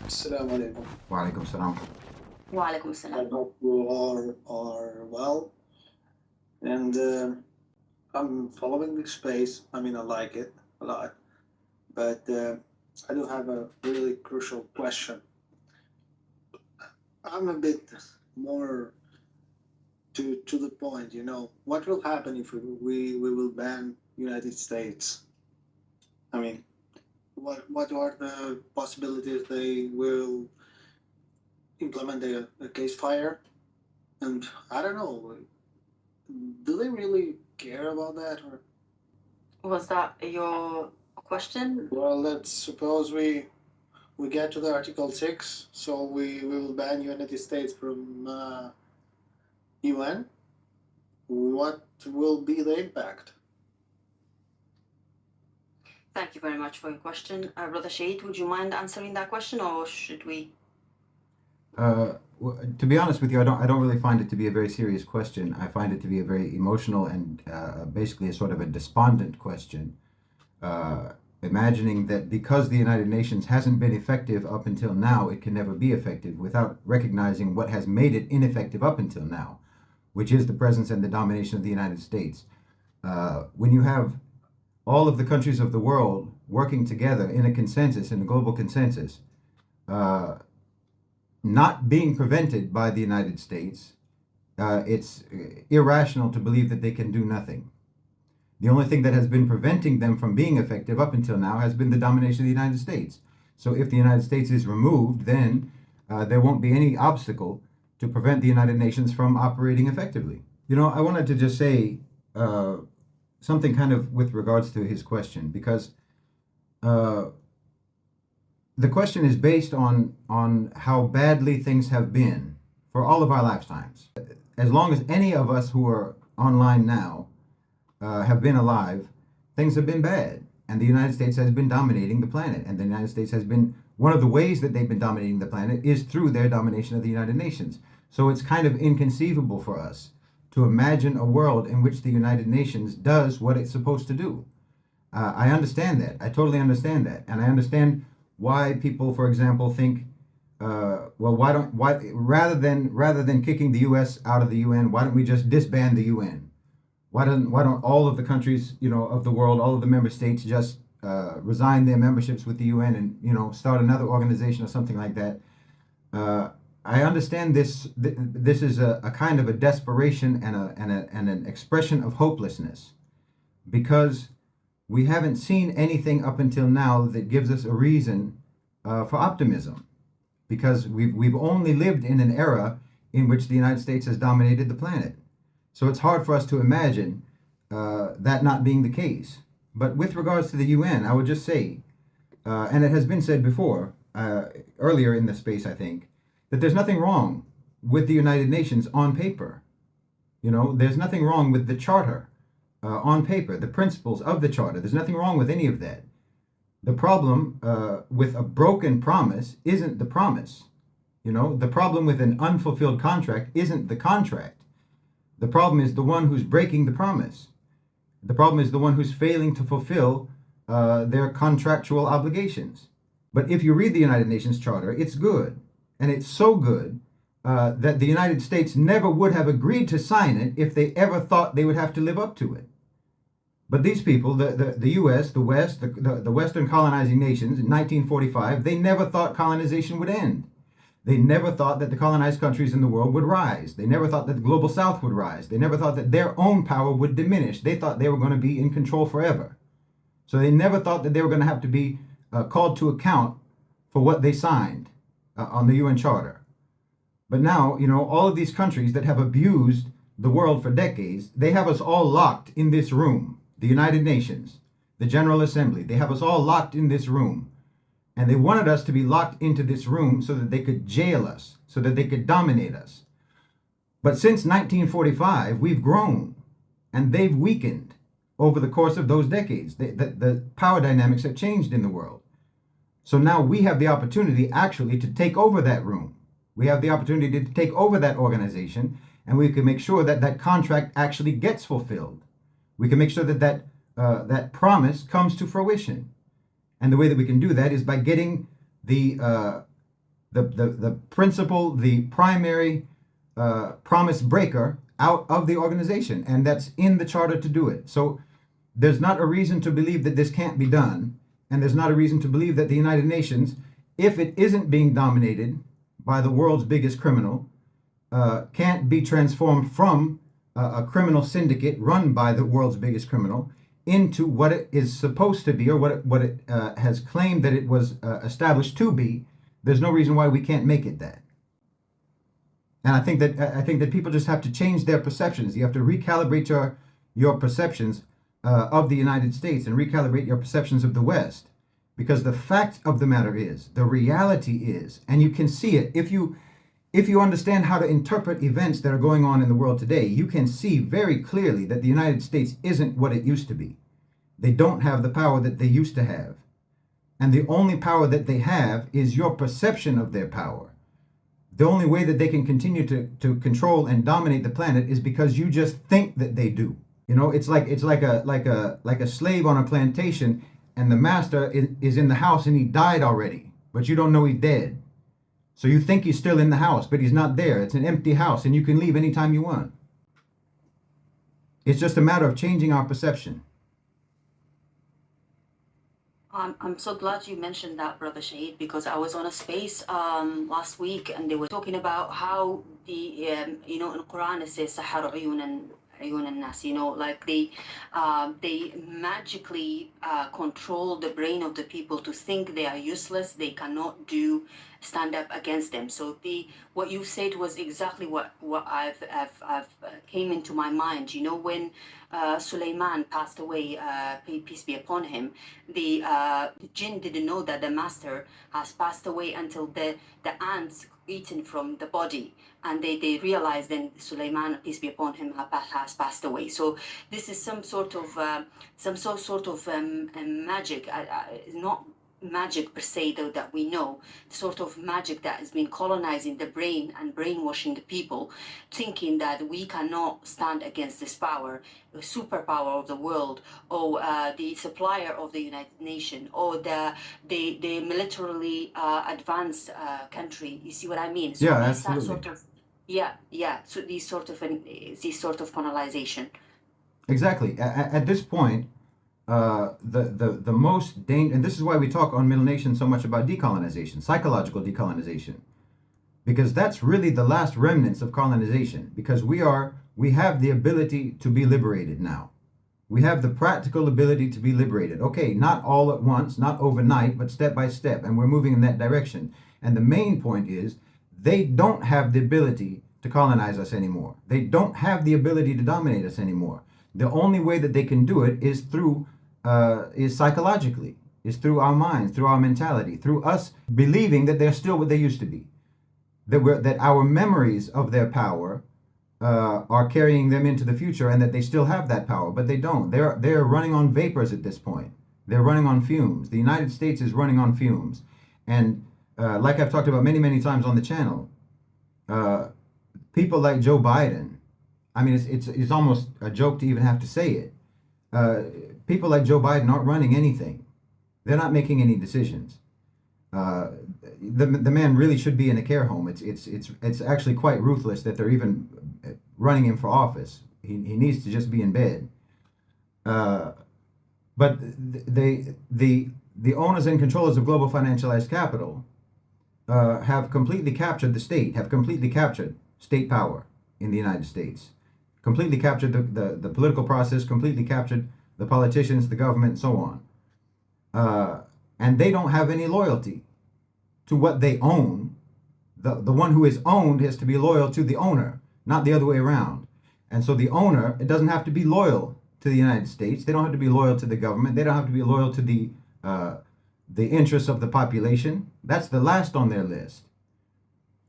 Assalamu alaikum. Wa alaikum salam. وعليكم I السلام. hope you all are well. And I'm following the space. I mean, I like it a lot. But I do have a really crucial question. I'm a bit more to the point, What will happen if we will ban United States? I mean, what are the possibilities they will implement a case fire? And I don't know, do they really care about that? Or Was that your question? well, let's suppose we get to the Article 6, so we will ban United States from UN. What will be the impact? Thank you very much for your question. Brother Shahid, would you mind answering that question, or should we? To be honest with you, I don't really find it to be a very serious question. I find it to be a very emotional and basically a sort of a despondent question. Imagining that because the United Nations hasn't been effective up until now, it can never be effective without recognizing what has made it ineffective up until now, which is the presence and the domination of the United States. When you have all of the countries of the world working together in a consensus, in a global consensus, uh, not being prevented by the United States, it's irrational to believe that they can do nothing. The only thing that has been preventing them from being effective up until now has been the domination of the United States. So if the United States is removed, then there won't be any obstacle to prevent the United Nations from operating effectively. I wanted to just say something kind of with regards to his question, because uh, the question is based on how badly things have been for all of our lifetimes. As long as any of us who are online now have been alive, things have been bad, and the United States has been dominating the planet. And the United States has been one of the ways that they've been dominating the planet is through their domination of the United Nations. So it's kind of inconceivable for us to imagine a world in which the United Nations does what it's supposed to do. I understand that. I totally understand that, and I understand why people, for example, think, well, why rather than kicking the U.S. out of the UN, why don't we just disband the UN? Why don't all of the countries, of the world, all of the member states, just resign their memberships with the UN and start another organization or something like that? I understand this. This is a kind of a desperation and an expression of hopelessness, because we haven't seen anything up until now that gives us a reason for optimism, because we've only lived in an era in which the United States has dominated the planet. So it's hard for us to imagine that not being the case. But with regards to the UN, I would just say, and it has been said before, earlier in the space, I think, that there's nothing wrong with the United Nations on paper. There's nothing wrong with the charter on paper, the principles of the charter. There's nothing wrong with any of that. The problem with a broken promise isn't the promise. The problem with an unfulfilled contract isn't the contract. The problem is the one who's breaking the promise. The problem is the one who's failing to fulfill their contractual obligations. But if you read the United Nations Charter, it's good. And it's so good that the United States never would have agreed to sign it if they ever thought they would have to live up to it. But these people, the US, the West, the Western colonizing nations in 1945, they never thought colonization would end. They never thought that the colonized countries in the world would rise. They never thought that the global south would rise. They never thought that their own power would diminish. They thought they were going to be in control forever. So they never thought that they were going to have to be called to account for what they signed on the UN Charter. But now, all of these countries that have abused the world for decades, they have us all locked in this room. The United Nations, the General Assembly, they have us all locked in this room. And they wanted us to be locked into this room so that they could jail us, so that they could dominate us. But since 1945, we've grown, and they've weakened over the course of those decades. The power dynamics have changed in the world. So now we have the opportunity actually to take over that room. We have the opportunity to take over that organization, and we can make sure that that contract actually gets fulfilled. We can make sure that that promise comes to fruition. And the way that we can do that is by getting the the principal, the primary promise breaker out of the organization, and that's in the charter to do it. So there's not a reason to believe that this can't be done, and there's not a reason to believe that the United Nations, if it isn't being dominated by the world's biggest criminal, can't be transformed from a criminal syndicate run by the world's biggest criminal into what it is supposed to be, or what it has claimed that it was established to be. There's no reason why we can't make it that. And I think that people just have to change their perceptions. You have to recalibrate your perceptions of the United States and recalibrate your perceptions of the West, because the fact of the matter is, the reality is, and you can see it if you understand how to interpret events that are going on in the world today. You can see very clearly that the United States isn't what it used to be. They don't have the power that they used to have, and the only power that they have is your perception of their power. The only way that they can continue to control and dominate the planet is because you just think that they do. It's like a slave on a plantation, and the master is in the house and he died already, but you don't know he's dead. So you think he's still in the house, but he's not there. It's an empty house, and you can leave anytime you want. It's just a matter of changing our perception. I'm so glad you mentioned that, Brother Shahid, because I was on a space last week, and they were talking about how the in Quran it says "Sahar ayun nas," like they magically control the brain of the people to think they are useless, they cannot stand up against them. So what you said was exactly what I've came into my mind. When Suleiman passed away, peace be upon him, the jinn didn't know that the master has passed away until the ants eaten from the body, and they realized then Suleiman, peace be upon him, has passed away. So this is some sort of magic, not magic per se, though, that we know, sort of magic that has been colonizing the brain and brainwashing the people, thinking that we cannot stand against this power, the superpower of the world, or the supplier of the United Nations, or the militarily advanced country. You see what I mean? So Yeah, this absolutely. sort of So these sort of colonization. Exactly. At this point, the most and this is why we talk on Middle Nation so much about decolonization, psychological decolonization, because that's really the last remnants of colonization. Because we have the ability to be liberated now. We have the practical ability to be liberated. Okay, not all at once, not overnight, but step by step, and we're moving in that direction. And the main point is, they don't have the ability to colonize us anymore. They don't have the ability to dominate us anymore. The only way that they can do it is is psychologically, is through our minds, through our mentality, through us believing that they're still what they used to be, that our memories of their power are carrying them into the future, and that they still have that power, but they don't. They're running on vapors at this point. They're running on fumes. The United States is running on fumes, and like I've talked about many, many times on the channel, people like Joe Biden. I mean, it's almost a joke to even have to say it. People like Joe Biden aren't running anything. They're not making any decisions. The man really should be in a care home. It's actually quite ruthless that they're even running him for office. He needs to just be in bed. But the owners and controllers of global financialized capital have completely captured the state, have completely captured state power in the United States, completely captured the political process, completely captured the politicians, the government, and so on. And they don't have any loyalty to what they own. The one who is owned has to be loyal to the owner, not the other way around. And so the owner, it doesn't have to be loyal to the United States. They don't have to be loyal to the government. They don't have to be loyal to the interests of the population. That's the last on their list.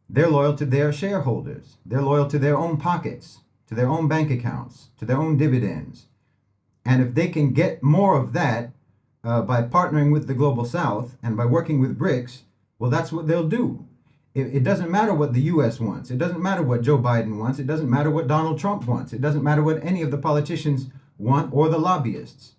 They're loyal to their shareholders. They're loyal to their own pockets, to their own bank accounts, to their own dividends. And if they can get more of that by partnering with the Global South and by working with BRICS, well, that's what they'll do. It doesn't matter what the U.S. wants. It doesn't matter what Joe Biden wants. It doesn't matter what Donald Trump wants. It doesn't matter what any of the politicians want or the lobbyists.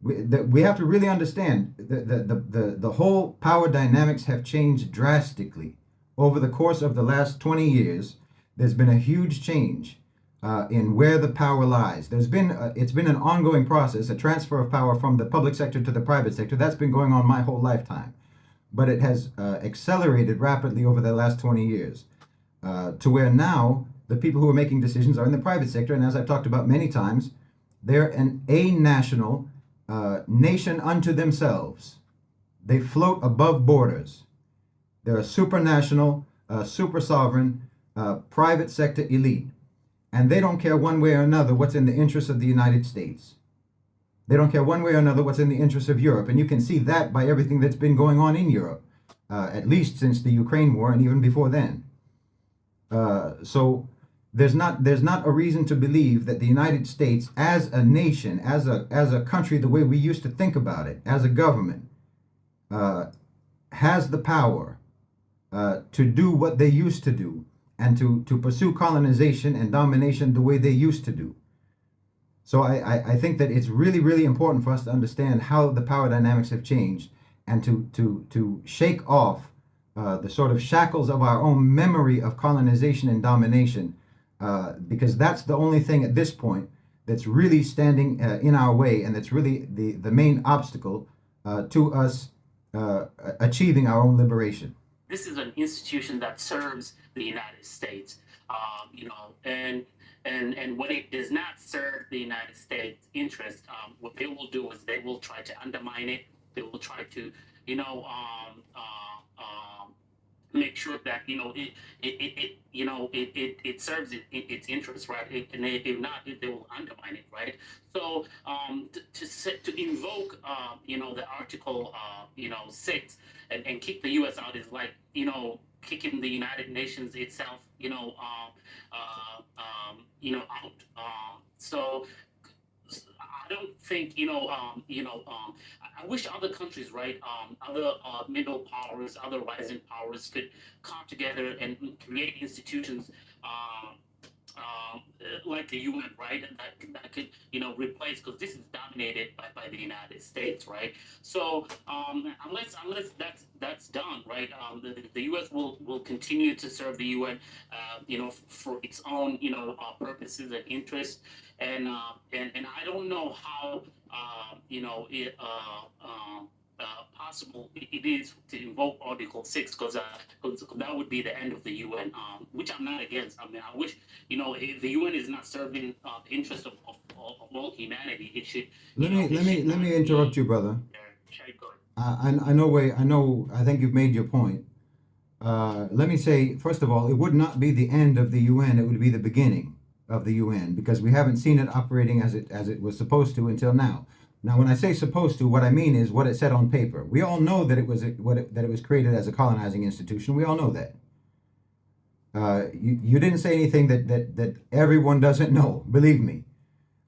We have to really understand the whole power dynamics have changed drastically over the course of the last 20 years, there's been a huge change in where the power lies. It's been an ongoing process, a transfer of power from the public sector to the private sector. That's been going on my whole lifetime. But it has accelerated rapidly over the last 20 years to where now the people who are making decisions are in the private sector. And as I've talked about many times, they're an national nation unto themselves. They float above borders. They're a supranational, super sovereign, private sector elite. And they don't care one way or another what's in the interest of the United States. They don't care one way or another what's in the interest of Europe. And you can see that by everything that's been going on in Europe, at least since the Ukraine war and even before then. So there's not a reason to believe that the United States as a nation, as a country, the way we used to think about it, as a government, has the power to do what they used to do and to pursue colonization and domination the way they used to do. So I think that it's really, really important for us to understand how the power dynamics have changed and to shake off the sort of shackles of our own memory of colonization and domination, because that's the only thing at this point that's really standing in our way, and that's really the main obstacle to us achieving our own liberation. This is an institution that serves the United States, and when it does not serve the United States interest, what they will do is they will try to undermine it. They will try to, make sure that it serves its interest, right? And if not, they will undermine it, right? So to invoke the Article 6 and kick the U.S. out is like kicking the United Nations itself out. So I don't think I wish other countries, right, other middle powers, other rising powers could come together and create institutions like the UN, right, that could replace, because this is dominated by the United States, right? So unless that's done, right, the U.S. will continue to serve the UN, for its own purposes and interests, and I don't know how possible it is to invoke Article 6, because that would be the end of the UN, which I'm not against. I mean, I wish, if the UN is not serving the interest of all humanity, it should. Let me interrupt you, brother. I think you've made your point. Let me say, first of all, it would not be the end of the UN. It would be the beginning of the UN, because we haven't seen it operating as it was supposed to until now. Now, when I say supposed to, what I mean is what it said on paper. We all know that it was created as a colonizing institution. We all know that. You didn't say anything that everyone doesn't know. Believe me.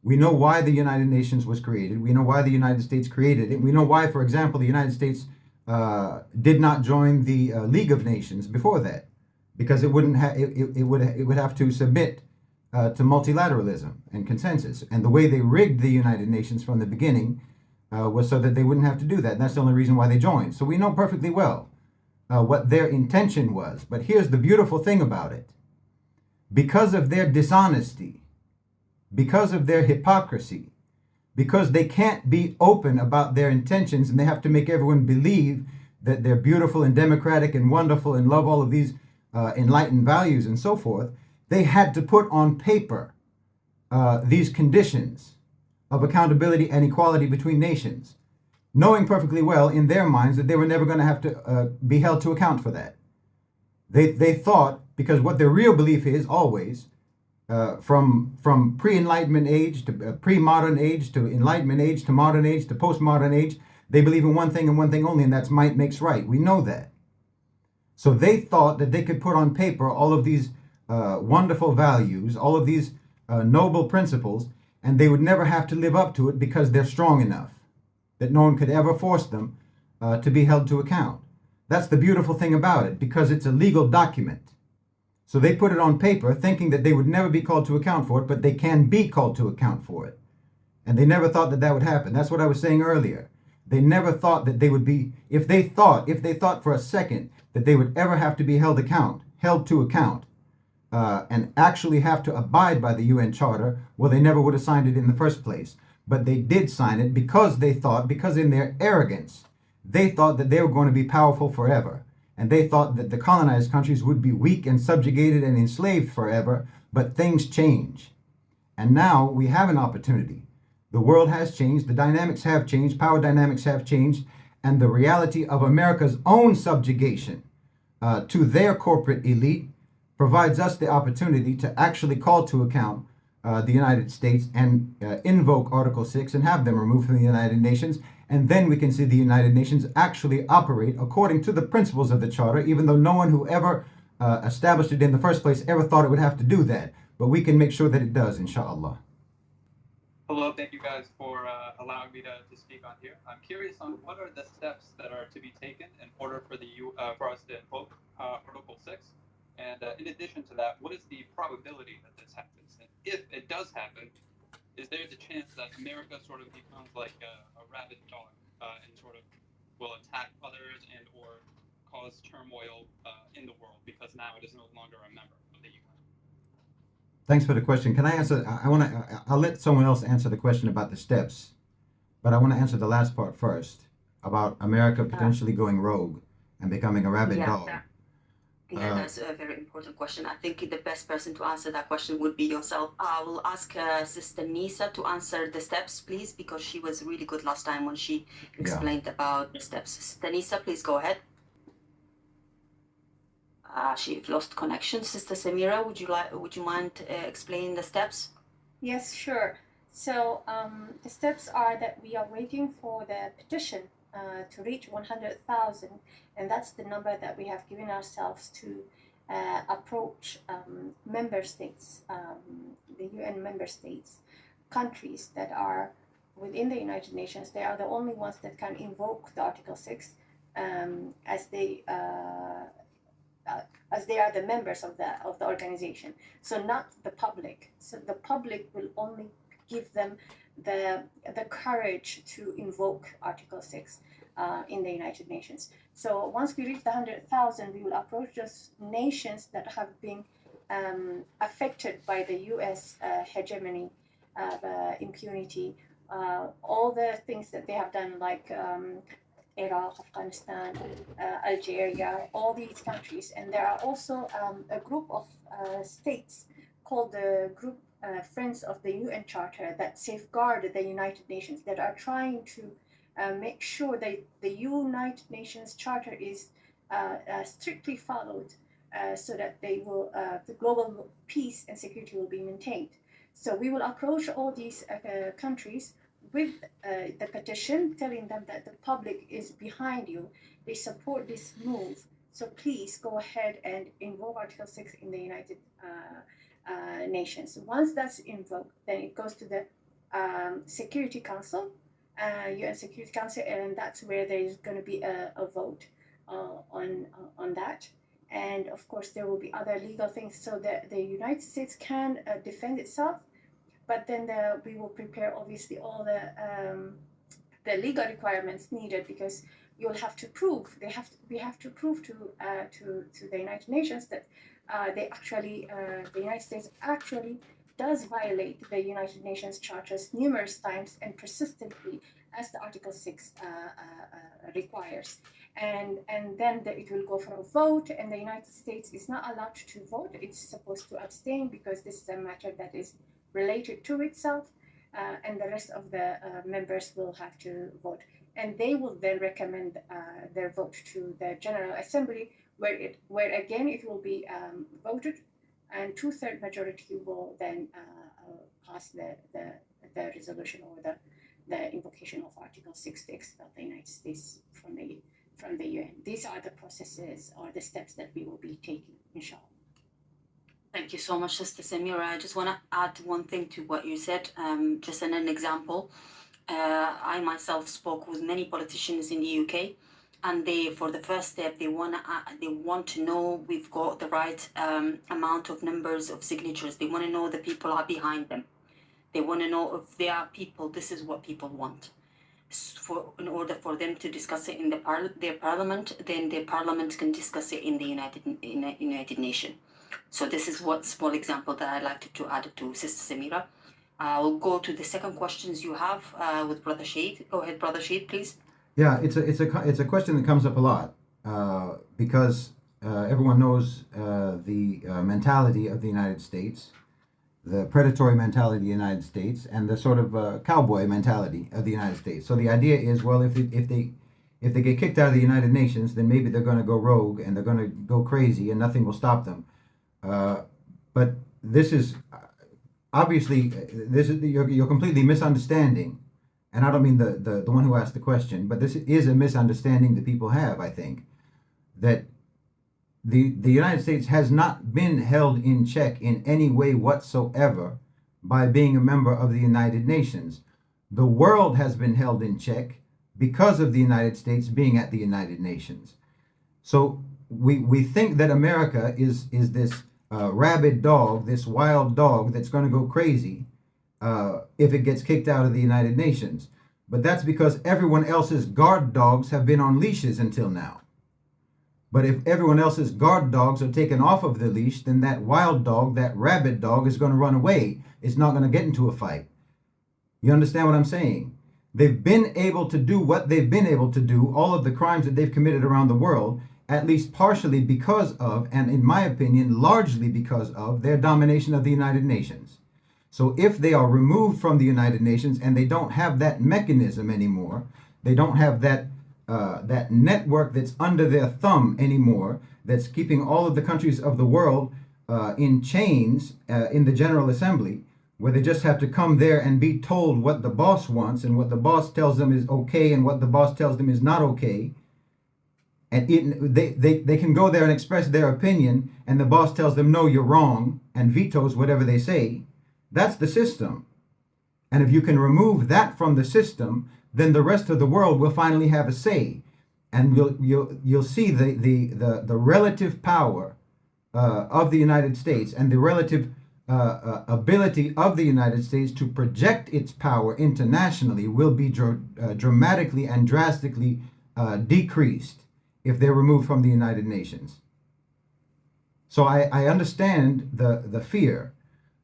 We know why the United Nations was created. We know why the United States created it. We know why, for example, the United States did not join the League of Nations before that, because it would have to submit to multilateralism and consensus. And the way they rigged the United Nations from the beginning was so that they wouldn't have to do that. And that's the only reason why they joined. So we know perfectly well what their intention was. But here's the beautiful thing about it. Because of their dishonesty, because of their hypocrisy, because they can't be open about their intentions, and they have to make everyone believe that they're beautiful and democratic and wonderful and love all of these enlightened values and so forth, they had to put on paper these conditions of accountability and equality between nations, knowing perfectly well in their minds that they were never going to have to be held to account for that. They thought, because what their real belief is always, from pre-Enlightenment age to pre-modern age to Enlightenment age to modern age to postmodern age, they believe in one thing and one thing only, and that's might makes right. We know that. So they thought that they could put on paper all of these wonderful values, all of these noble principles, and they would never have to live up to it because they're strong enough that no one could ever force them to be held to account. That's the beautiful thing about it, because it's a legal document. So they put it on paper thinking that they would never be called to account for it, but they can be called to account for it. And they never thought that would happen. That's what I was saying earlier. They never thought that they would be, if they thought for a second that they would ever have to be held to account, and actually have to abide by the UN Charter, well, they never would have signed it in the first place. But they did sign it because in their arrogance, they thought that they were going to be powerful forever. And they thought that the colonized countries would be weak and subjugated and enslaved forever. But things change. And now we have an opportunity. The world has changed, the dynamics have changed, power dynamics have changed, and the reality of America's own subjugation to their corporate elite provides us the opportunity to actually call to account the United States and invoke Article 6 and have them removed from the United Nations. And then we can see the United Nations actually operate according to the principles of the Charter, even though no one who ever established it in the first place ever thought it would have to do that. But we can make sure that it does, inshallah. Hello, thank you guys for allowing me to speak on here. I'm curious on what are the steps that are to be taken in order for us to invoke Article 6? And in addition to that, what is the probability that this happens? And if it does happen, is there the chance that America sort of becomes like a rabid dog and sort of will attack others and or cause turmoil in the world because now it is no longer a member of the UN? Thanks for the question. Can I answer? I'll let someone else answer the question about the steps, but I want to answer the last part first about America potentially going rogue and becoming a rabid dog. Yeah, that's a very important question. I think the best person to answer that question would be yourself. I will ask Sister Nisa to answer the steps, please, because she was really good last time when she explained about the steps. Sister Nisa, please go ahead. She lost connection. Sister Samira, would you mind explaining the steps? Yes, sure. So the steps are that we are waiting for the petition to reach 100,000, and that's the number that we have given ourselves to approach member states, the UN member states, countries that are within the United Nations. They are the only ones that can invoke the Article 6 as they are the members of the organization. So not the public. So the public will only give them the courage to invoke Article 6 in the United Nations. So once we reach the 100,000, we will approach those nations that have been affected by the U.S. Hegemony, impunity, all the things that they have done, like Iraq, Afghanistan, Algeria, all these countries. And there are also a group of states called the group Friends of the UN Charter that safeguard the United Nations, that are trying to make sure that the United Nations Charter is strictly followed so that the global peace and security will be maintained. So we will approach all these countries with the petition, telling them that the public is behind you, they support this move. So please go ahead and invoke Article 6 in the United Nations. Once that's invoked, then it goes to the Security Council, UN Security Council, and that's where there is going to be a vote on that. And of course, there will be other legal things so that the United States can defend itself. But then we will prepare obviously all the legal requirements needed, because you'll have to prove we have to prove to the United Nations that the United States actually does violate the United Nations charters numerous times and persistently, as the Article 6 requires. And then it will go for a vote, and the United States is not allowed to vote. It's supposed to abstain because this is a matter that is related to itself, and the rest of the members will have to vote. And they will then recommend their vote to the General Assembly, where again it will be voted, and 2/3 majority will then pass the resolution or the invocation of Article 6 to expel the United States from the UN. These are the processes or the steps that we will be taking, inshallah. Thank you so much, Sister Samira. I just want to add one thing to what you said, just an example. I myself spoke with many politicians in the UK, and for the first step, they want to know we've got the right amount of numbers of signatures. They want to know the people are behind them. They want to know if they are people. This is what people want. in order for them to discuss it in their parliament, then their parliament can discuss it in the United Nations. So this is one small example that I'd like to add to Sister Samira. We'll go to the second questions you have with Brother Shade. Go ahead, Brother Shade, please. Yeah, it's a question that comes up a lot because everyone knows the mentality of the United States, the predatory mentality of the United States, and the sort of cowboy mentality of the United States. So the idea is, well, if they get kicked out of the United Nations, then maybe they're going to go rogue and they're going to go crazy and nothing will stop them. But this is obviously you're completely misunderstanding, and I don't mean the one who asked the question, but this is a misunderstanding that people have. I think that the United States has not been held in check in any way whatsoever by being a member of the United Nations. The world has been held in check because of the United States being at the United Nations. So we think that America is this rabid dog, this wild dog that's going to go crazy if it gets kicked out of the United Nations. But that's because everyone else's guard dogs have been on leashes until now. But if everyone else's guard dogs are taken off of the leash, then that wild dog, that rabid dog, is going to run away. It's not going to get into a fight. You understand what I'm saying? They've been able to do what they've been able to do, all of the crimes that they've committed around the world, at least partially because of, and in my opinion, largely because of their domination of the United Nations. So if they are removed from the United Nations and they don't have that mechanism anymore, they don't have that network that's under their thumb anymore, that's keeping all of the countries of the world in chains in the General Assembly, where they just have to come there and be told what the boss wants and what the boss tells them is okay and what the boss tells them is not okay. And they can go there and express their opinion, and the boss tells them, no, you're wrong, and vetoes whatever they say. That's the system. And if you can remove that from the system, then the rest of the world will finally have a say. And you'll see the relative power of the United States and the relative ability of the United States to project its power internationally will be dramatically and drastically decreased if they're removed from the United Nations. So I understand the fear,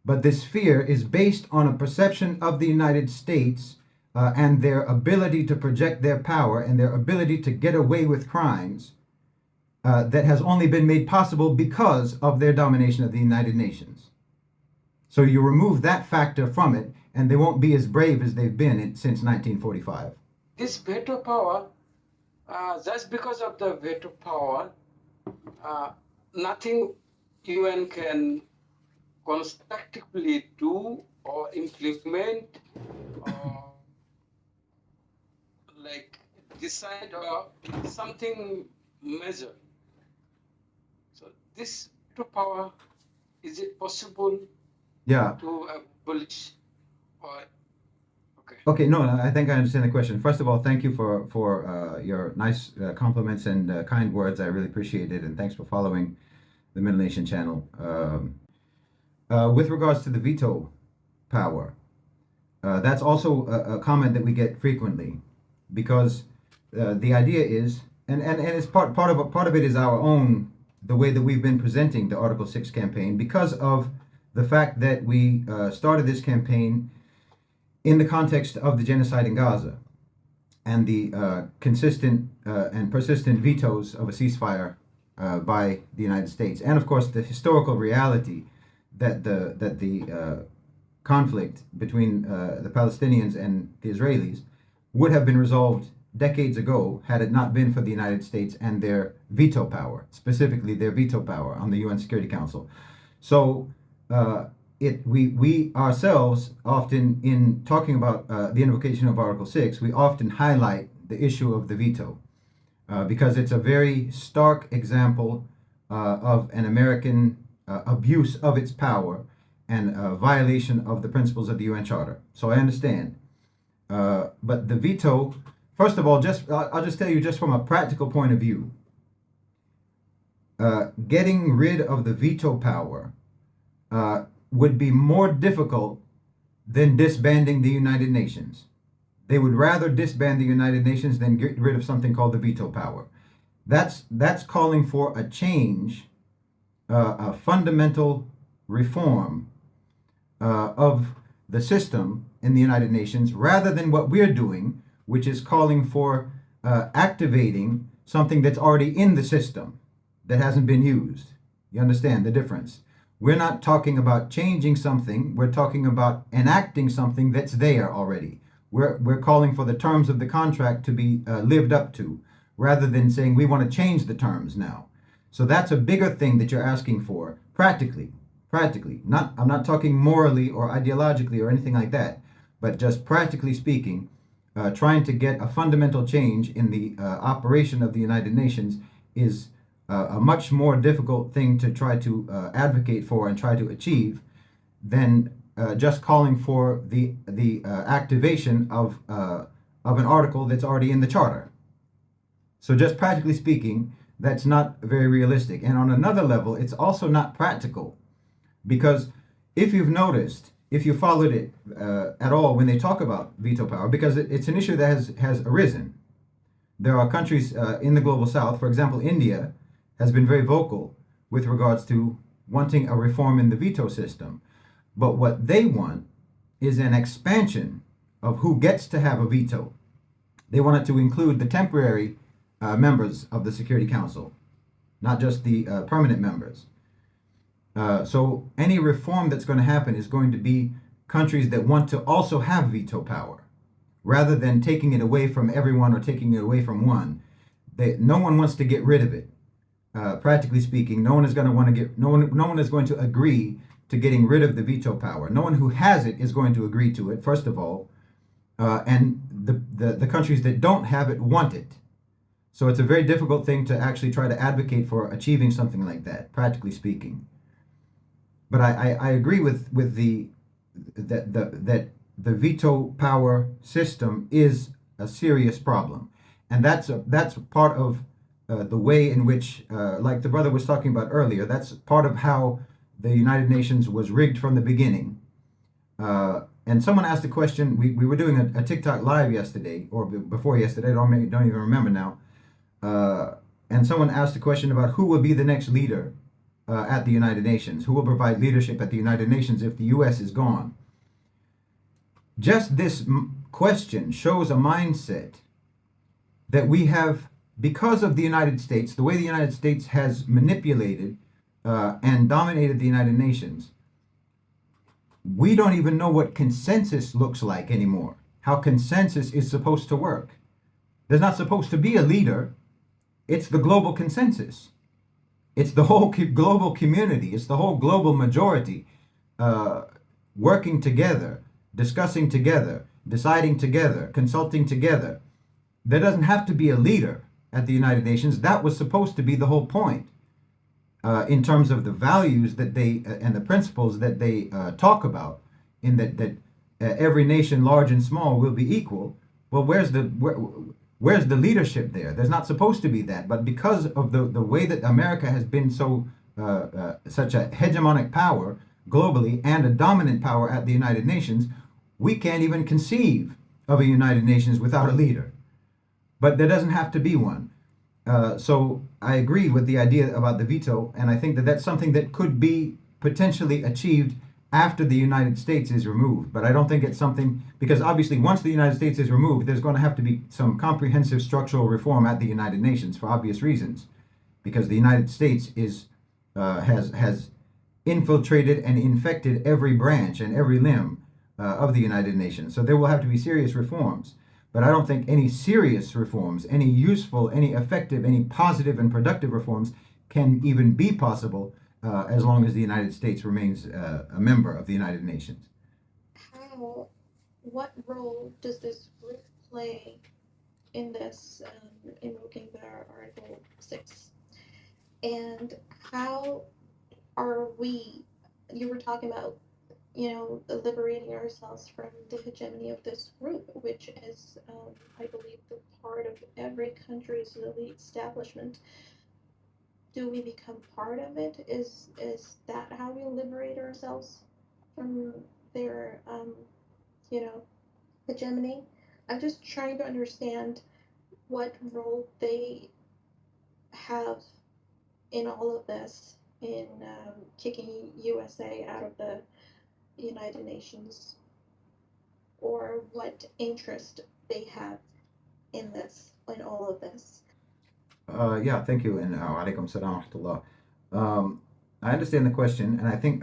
but this fear is based on a perception of the United States and their ability to project their power and their ability to get away with crimes that has only been made possible because of their domination of the United Nations. So you remove that factor from it, and they won't be as brave as they've been since 1945. This veto power, just because of the veto power, nothing UN can constructively do or implement or like decide or something major. So this veto power, is it possible Yeah. to abolish or Okay, no, I think I understand the question. First of all, thank you for your nice compliments and kind words. I really appreciate it, and thanks for following the Middle Nation channel. With regards to the veto power, that's also a comment that we get frequently, because the idea is, and it's part of it is our own, the way that we've been presenting the Article 6 campaign, because of the fact that we started this campaign in the context of the genocide in Gaza and the consistent and persistent vetoes of a ceasefire by the United States, and of course the historical reality that the conflict between the Palestinians and the Israelis would have been resolved decades ago had it not been for the United States and their veto power, specifically their veto power on the UN Security Council. So we ourselves often, in talking about the invocation of Article 6, we often highlight the issue of the veto because it's a very stark example of an American abuse of its power and a violation of the principles of the UN Charter. So I understand. But the veto, first of all, I'll just tell you, just from a practical point of view, getting rid of the veto power would be more difficult than disbanding the United Nations. They would rather disband the United Nations than get rid of something called the veto power. That's calling for a change, a fundamental reform of the system in the United Nations, rather than what we're doing, which is calling for activating something that's already in the system that hasn't been used. You understand the difference? We're not talking about changing something, we're talking about enacting something that's there already. We're calling for the terms of the contract to be lived up to, rather than saying we want to change the terms now. So that's a bigger thing that you're asking for, practically. Practically. I'm not talking morally or ideologically or anything like that, but just practically speaking, trying to get a fundamental change in the operation of the United Nations is a much more difficult thing to try to advocate for and try to achieve than just calling for the activation of an article that's already in the charter. So just practically speaking, that's not very realistic. And on another level, it's also not practical, because if you've noticed, if you followed it at all when they talk about veto power, because it's an issue that has arisen. There are countries in the global south, for example, India has been very vocal with regards to wanting a reform in the veto system. But what they want is an expansion of who gets to have a veto. They want it to include the temporary members of the Security Council, not just the permanent members. So any reform that's going to happen is going to be countries that want to also have veto power, rather than taking it away from everyone or taking it away from one. No one wants to get rid of it. Practically speaking, no one is going to want to get. No one is going to agree to getting rid of the veto power. No one who has it is going to agree to it. First of all, and the countries that don't have it want it. So it's a very difficult thing to actually try to advocate for achieving something like that, practically speaking. But I agree with that the veto power system is a serious problem, and that's part of the way in which, like the brother was talking about earlier, that's part of how the United Nations was rigged from the beginning. And someone asked a question. We were doing a TikTok live yesterday, or before yesterday. I don't even remember now. And someone asked a question about who will be the next leader at the United Nations, who will provide leadership at the United Nations if the U.S. is gone. Just this question shows a mindset that we have, because of the United States, the way the United States has manipulated and dominated the United Nations. We don't even know what consensus looks like anymore, how consensus is supposed to work. There's not supposed to be a leader. It's the global consensus. It's the whole global community. It's the whole global majority working together, discussing together, deciding together, consulting together. There doesn't have to be a leader at the United Nations. That was supposed to be the whole point in terms of the values that they and the principles that they talk about, in that every nation, large and small, will be equal. Well, where's the leadership there? There's not supposed to be that. But because of the way that America has been such a hegemonic power globally and a dominant power at the United Nations, we can't even conceive of a United Nations without a leader. But there doesn't have to be one. So I agree with the idea about the veto, and I think that that's something that could be potentially achieved after the United States is removed. But I don't think it's something, because obviously once the United States is removed, there's going to have to be some comprehensive structural reform at the United Nations for obvious reasons, because the United States has infiltrated and infected every branch and every limb of the United Nations. So there will have to be serious reforms. But I don't think any serious reforms, any useful, any effective, any positive and productive reforms can even be possible as long as the United States remains a member of the United Nations. What role does this group play in this invoking the Article 6? And how are we, you were talking about, liberating ourselves from the hegemony of this group, which is, I believe, the part of every country's elite establishment. Do we become part of it? Is that how we liberate ourselves from their, hegemony? I'm just trying to understand what role they have in all of this, in kicking USA out of the United Nations, or what interest they have in this, in all of this. Yeah, thank you, and alaikum salam wa rahmatullah. I understand the question, and I think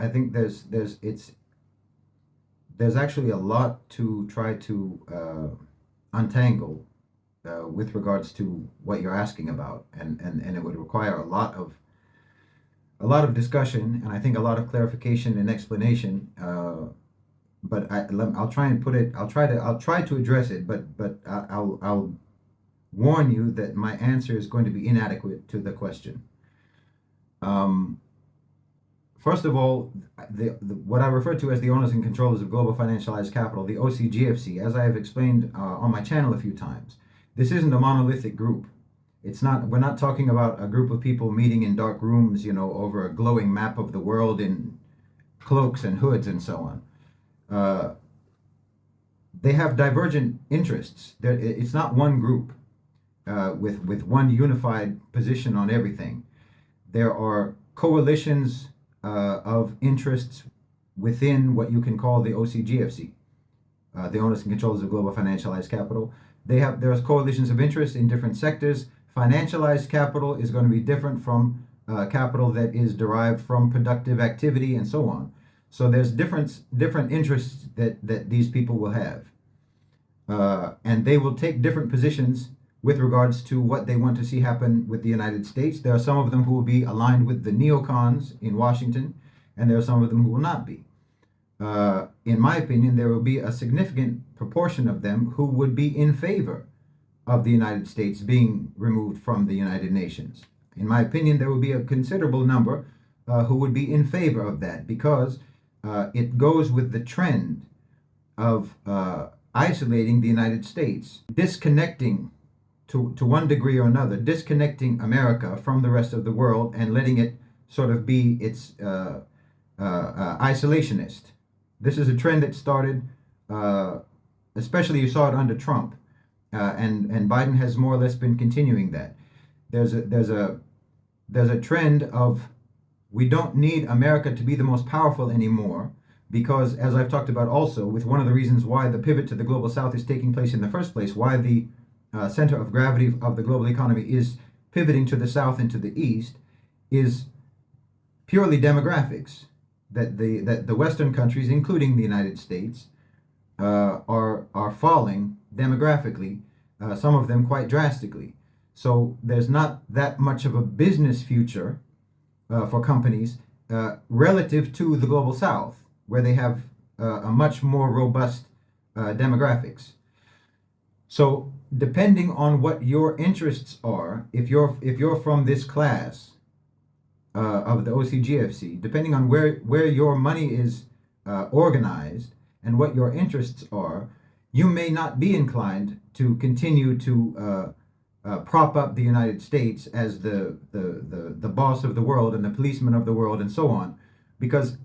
there's actually a lot to try to untangle with regards to what you're asking about, and it would require a lot of discussion, and I think a lot of clarification and explanation. But I'll try and put it. I'll try to address it, but I'll warn you that my answer is going to be inadequate to the question. First of all, what I refer to as the owners and controllers of global financialized capital, the OCGFC, as I have explained on my channel a few times, this isn't a monolithic group. It's not. We're not talking about a group of people meeting in dark rooms, over a glowing map of the world in cloaks and hoods and so on. They have divergent interests. It's not one group with one unified position on everything. There are coalitions of interests within what you can call the OCGFC, the owners and controllers of global financialized capital. There's coalitions of interest in different sectors. Financialized capital is going to be different from capital that is derived from productive activity and so on. So there's different interests that these people will have, and they will take different positions with regards to what they want to see happen with the United States. There are some of them who will be aligned with the neocons in Washington, and there are some of them who will not be. In my opinion, there will be a significant proportion of them who would be in favor of the United States being removed from the United Nations. In my opinion, there will be a considerable number who would be in favor of that, because it goes with the trend of isolating the United States, disconnecting to one degree or another, disconnecting America from the rest of the world and letting it sort of be its isolationist. This is a trend that started, especially you saw it under Trump, and Biden has more or less been continuing that. There's a trend of, we don't need America to be the most powerful anymore, because, as I've talked about also, with one of the reasons why the pivot to the global south is taking place in the first place, why the center of gravity of the global economy is pivoting to the south and to the east, is purely demographics. That the Western countries, including the United States, are falling demographically, some of them quite drastically. So there's not that much of a business future for companies relative to the global south, where they have a much more robust demographics. So depending on what your interests are, if you're from this class of the OCGFC, depending on where your money is organized and what your interests are, you may not be inclined to continue to prop up the United States as the boss of the world and the policeman of the world and so on, because,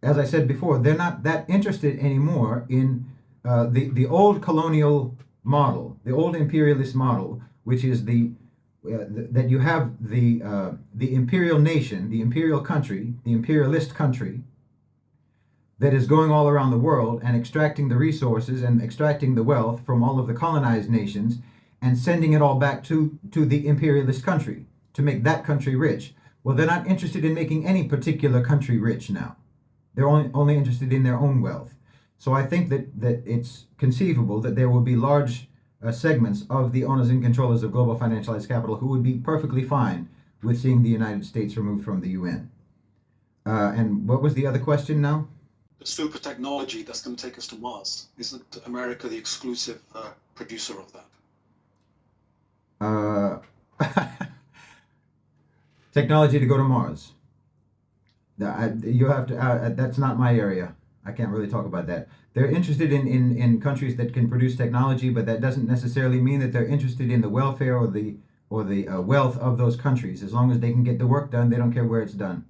as I said before, they're not that interested anymore in the old colonial model, the old imperialist model, which is that you have the imperial nation, the imperial country, the imperialist country that is going all around the world and extracting the resources and extracting the wealth from all of the colonized nations and sending it all back to the imperialist country to make that country rich. Well, they're not interested in making any particular country rich now. They're only interested in their own wealth. So I think that it's conceivable that there will be large segments of the owners and controllers of global financialized capital who would be perfectly fine with seeing the United States removed from the UN. And what was the other question now? The super technology that's going to take us to Mars. Isn't America the exclusive producer of that? Technology to go to Mars. You have to. That's not my area. I can't really talk about that. They're interested in countries that can produce technology, but that doesn't necessarily mean that they're interested in the welfare or the wealth of those countries. As long as they can get the work done, they don't care where it's done.